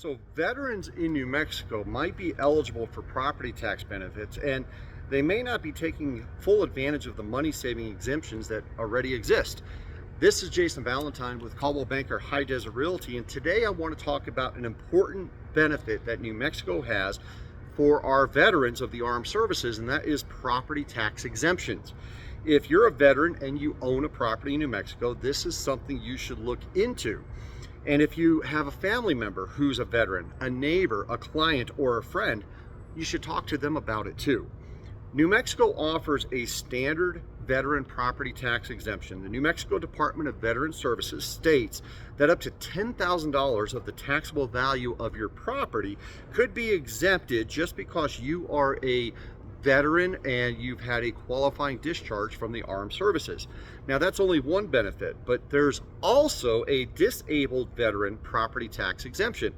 So veterans in New Mexico might be eligible for property tax benefits, and they may not be taking full advantage of the money-saving exemptions that already exist. This is Jason Valentine with Coldwell Banker High Desert Realty, and today I want to talk about an important benefit that New Mexico has for our veterans of the armed services, and that is property tax exemptions. If you're a veteran and you own a property in New Mexico, this is something you should look into. And if you have a family member who's a veteran, a neighbor, a client, or a friend, you should talk to them about it too. New Mexico offers a standard veteran property tax exemption. The New Mexico Department of Veteran Services states that up to $10,000 of the taxable value of your property could be exempted just because you are a veteran and you've had a qualifying discharge from the armed services. Now that's only one benefit, but there's also a disabled veteran property tax exemption.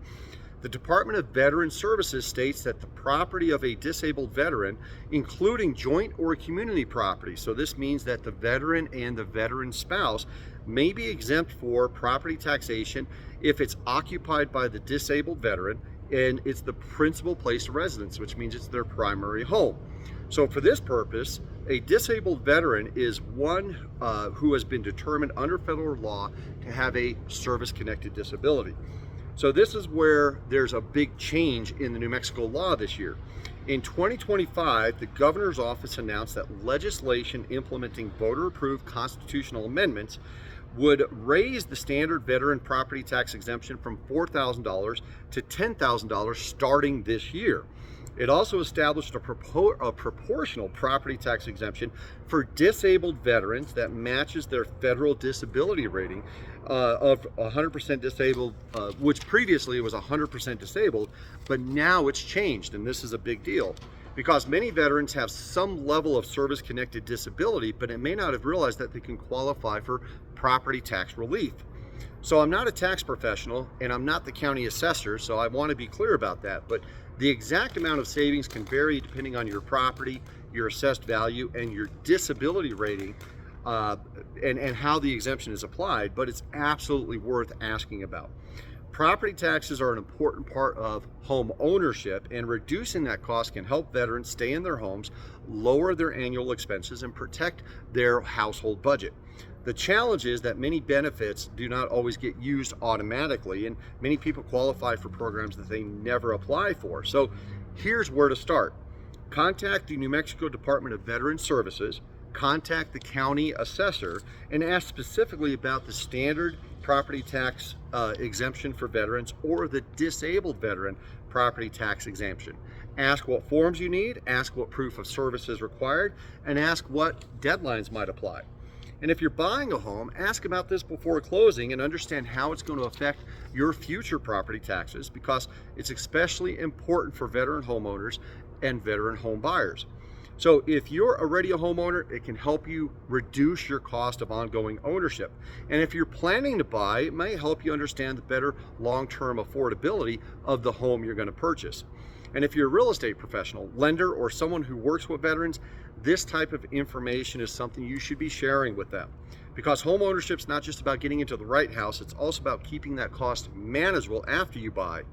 The Department of Veteran Services states that the property of a disabled veteran, including joint or community property, so this means that the veteran and the veteran spouse may be exempt for property taxation if it's occupied by the disabled veteran and it's the principal place of residence, which means it's their primary home. So for this purpose, a disabled veteran is one who has been determined under federal law to have a service-connected disability. So this is where there's a big change in the New Mexico law this year. In 2025, the governor's office announced that legislation implementing voter-approved constitutional amendments would raise the standard veteran property tax exemption from $4,000 to $10,000 starting this year. It also established a proportional property tax exemption for disabled veterans that matches their federal disability rating of 100% disabled, which previously was 100% disabled, but now it's changed, and this is a big deal because many veterans have some level of service-connected disability, but it may not have realized that they can qualify for property tax relief. So I'm not a tax professional and I'm not the county assessor, so I want to be clear about that, but the exact amount of savings can vary depending on your property, your assessed value, and your disability rating, and how the exemption is applied, but it's absolutely worth asking about. Property taxes are an important part of home ownership, and reducing that cost can help veterans stay in their homes, lower their annual expenses, and protect their household budget. The challenge is that many benefits do not always get used automatically, and many people qualify for programs that they never apply for. So here's where to start. Contact the New Mexico Department of Veteran Services, contact the county assessor, and ask specifically about the standard property tax exemption for veterans or the disabled veteran property tax exemption. Ask what forms you need, ask what proof of service is required, and ask what deadlines might apply. And if you're buying a home, ask about this before closing and understand how it's going to affect your future property taxes, because it's especially important for veteran homeowners and veteran home buyers. So if you're already a homeowner, it can help you reduce your cost of ongoing ownership. And if you're planning to buy, it may help you understand the better long-term affordability of the home you're going to purchase. And if you're a real estate professional, lender, or someone who works with veterans, this type of information is something you should be sharing with them. Because home ownership is not just about getting into the right house, it's also about keeping that cost manageable after you buy.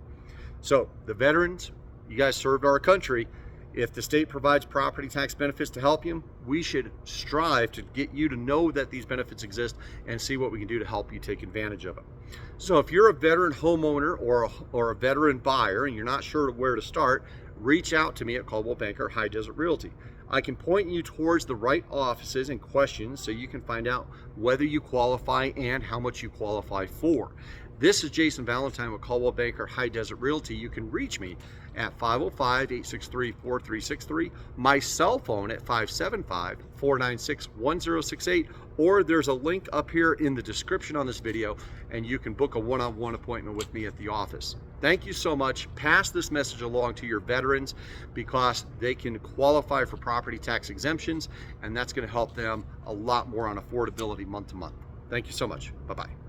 So the veterans, you guys served our country. If the state provides property tax benefits to help you, we should strive to get you to know that these benefits exist and see what we can do to help you take advantage of them. So if you're a veteran homeowner or a veteran buyer and you're not sure where to start, reach out to me at Coldwell Banker High Desert Realty. I can point you towards the right offices and questions so you can find out whether you qualify and how much you qualify for. This is Jason Valentine with Coldwell Banker High Desert Realty. You can reach me at 505-863-4363, my cell phone at 575-496-1068, or there's a link up here in the description on this video, and you can book a one-on-one appointment with me at the office. Thank you so much. Pass this message along to your veterans because they can qualify for property tax exemptions, and that's going to help them a lot more on affordability month to month. Thank you so much. Bye-bye.